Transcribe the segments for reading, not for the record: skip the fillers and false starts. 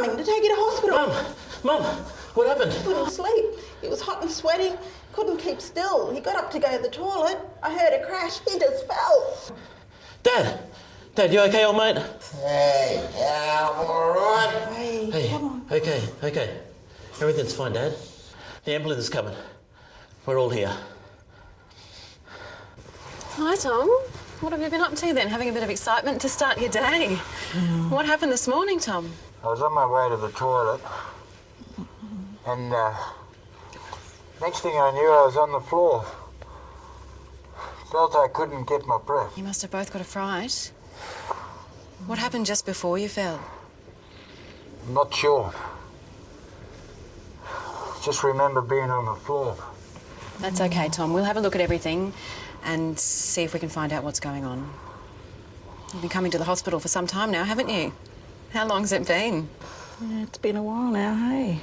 coming to take you to hospital. Mum, what happened? He couldn't sleep. He was hot and sweaty, couldn't keep still. He got up to go to the toilet. I heard a crash. He just fell. Dad, you okay, old mate? Hey, yeah, I'm all right. Hey, come on. Okay. Everything's fine, Dad. The ambulance is coming. We're all here. Hi, Tom. What have you been up to then? Having a bit of excitement to start your day. What happened this morning, Tom? I was on my way to the toilet, and next thing I knew, I was on the floor. Felt I couldn't get my breath. You must have both got a fright. What happened just before you fell? I'm not sure. Just remember being on the floor. That's okay, Tom. We'll have a look at everything and see if we can find out what's going on. You've been coming to the hospital for some time now, haven't you? How long's it been? Yeah, it's been a while now, hey.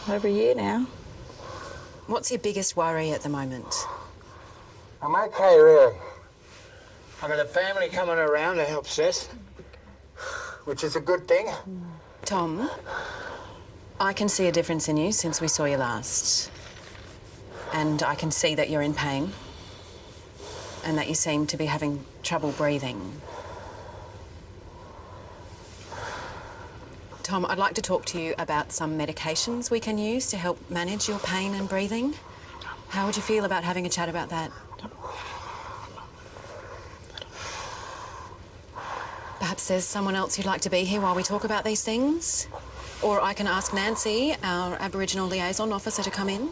Over a year now. What's your biggest worry at the moment? I'm okay, really. I've got a family coming around to help Seth, which is a good thing. Tom, I can see a difference in you since we saw you last. And I can see that you're in pain and that you seem to be having trouble breathing. Tom, I'd like to talk to you about some medications we can use to help manage your pain and breathing. How would you feel about having a chat about that? Perhaps there's someone else who'd like to be here while we talk about these things? Or I can ask Nancy, our Aboriginal liaison officer, to come in.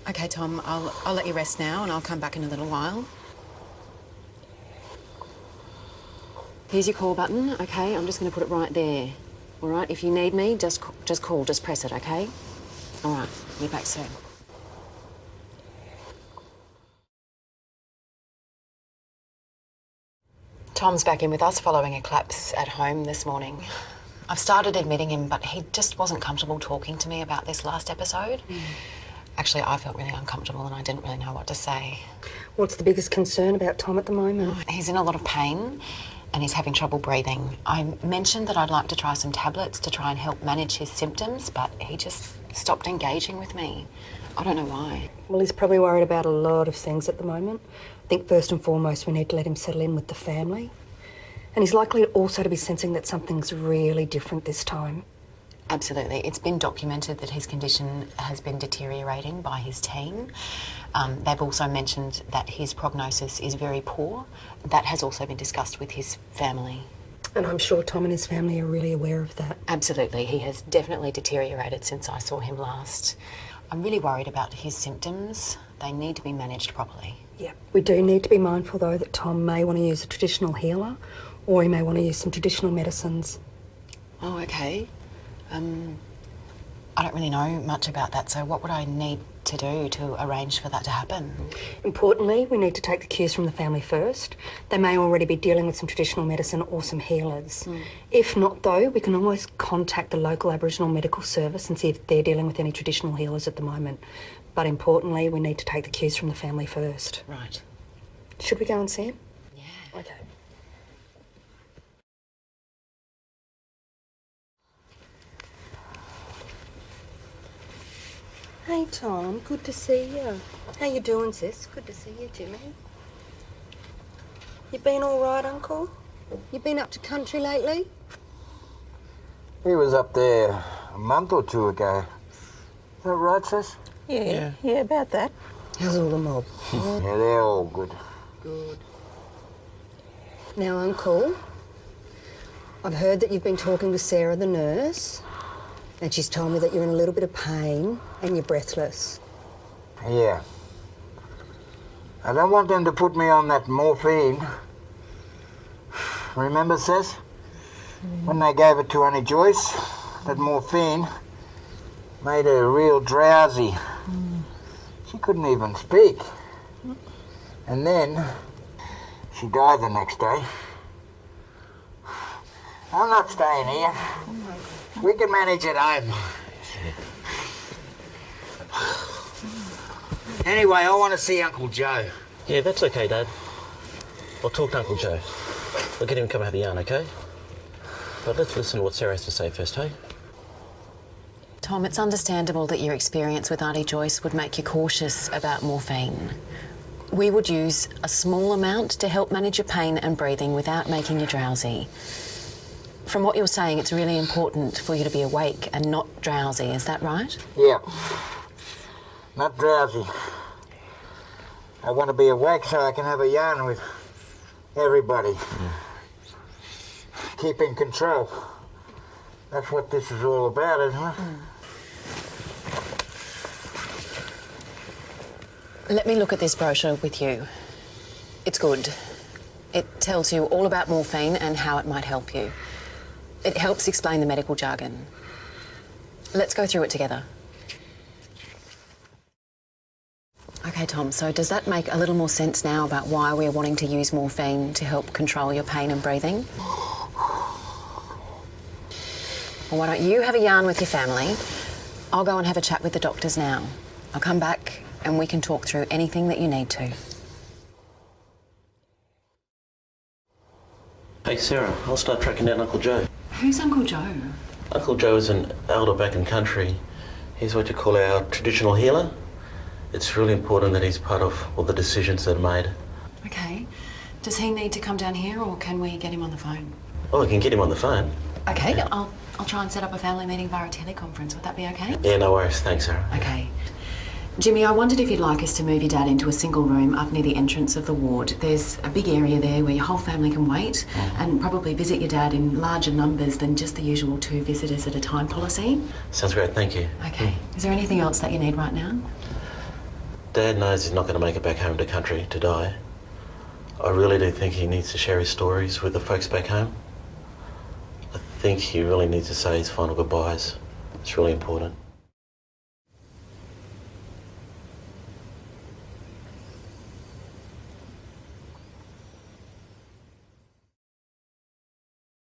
Okay, Tom, I'll let you rest now and I'll come back in a little while. Here's your call button, okay? I'm just going to put it right there. All right, if you need me, just call, just press it, okay? All right, be back soon. Tom's back in with us following a collapse at home this morning. I've started admitting him, but he just wasn't comfortable talking to me about this last episode. Actually, I felt really uncomfortable and I didn't really know what to say. What's the biggest concern about Tom at the moment? He's in a lot of pain and he's having trouble breathing. I mentioned that I'd like to try some tablets to try and help manage his symptoms, but he just stopped engaging with me. I don't know why. Well, he's probably worried about a lot of things at the moment. I think first and foremost we need to let him settle in with the family. And he's likely also to be sensing that something's really different this time. Absolutely. It's been documented that his condition has been deteriorating by his team. They've also mentioned that his prognosis is very poor. That has also been discussed with his family. And I'm sure Tom and his family are really aware of that. Absolutely. He has definitely deteriorated since I saw him last. I'm really worried about his symptoms. They need to be managed properly. Yeah. We do need to be mindful, though, that Tom may want to use a traditional healer or he may want to use some traditional medicines. Oh, okay. I don't really know much about that, so what would I need to do to arrange for that to happen? Importantly, we need to take the cues from the family first. They may already be dealing with some traditional medicine or some healers. If not, though, we can always contact the local Aboriginal medical service and see if they're dealing with any traditional healers at the moment. But importantly, we need to take the cues from the family first. Right. Should we go and see him? Yeah. Okay. Hey, Tom. Good to see you. How you doing, sis? Good to see you, Jimmy. You been all right, Uncle? You been up to country lately? He was up there a month or two ago. Is that right, sis? Yeah, about that. How's all the mob? Yeah, they're all good. Good. Now, Uncle, I've heard that you've been talking to Sarah, the nurse, and she's told me that you're in a little bit of pain and you're breathless. Yeah. I don't want them to put me on that morphine. Remember, Seth? When they gave it to Annie Joyce, that morphine made her real drowsy. She couldn't even speak. And then she died the next day. I'm not staying here. We can manage at home. Anyway, I want to see Uncle Joe. Yeah, that's okay, Dad. I'll talk to Uncle Joe. I'll get him to come have a yarn, okay? But let's listen to what Sarah has to say first, hey? Tom, it's understandable that your experience with Auntie Joyce would make you cautious about morphine. We would use a small amount to help manage your pain and breathing without making you drowsy. From what you're saying, it's really important for you to be awake and not drowsy, is that right? Yeah. Not drowsy. I want to be awake so I can have a yarn with everybody. Keep in control. That's what this is all about, isn't it? Let me look at this brochure with you. It's good. It tells you all about morphine and how it might help you. It helps explain the medical jargon. Let's go through it together. Okay, Tom, so does that make a little more sense now about why we're wanting to use morphine to help control your pain and breathing? Well, why don't you have a yarn with your family? I'll go and have a chat with the doctors now. I'll come back and we can talk through anything that you need to. Hey, Sarah, I'll start tracking down Uncle Joe. Who's Uncle Joe? Uncle Joe is an elder back in country. He's what you call our traditional healer. It's really important that he's part of all the decisions that are made. Okay. Does he need to come down here or can we get him on the phone? Oh, we can get him on the phone. Okay, I'll try and set up a family meeting via a teleconference. Would that be okay? Yeah, no worries. Thanks, Sarah. Okay. Jimmy, I wondered if you'd like us to move your dad into a single room up near the entrance of the ward. There's a big area there where your whole family can wait and probably visit your dad in larger numbers than just the usual 2 visitors at a time policy. Sounds great, thank you. Okay. Is there anything else that you need right now? Dad knows he's not going to make it back home to country to die. I really do think he needs to share his stories with the folks back home. I think he really needs to say his final goodbyes. It's really important.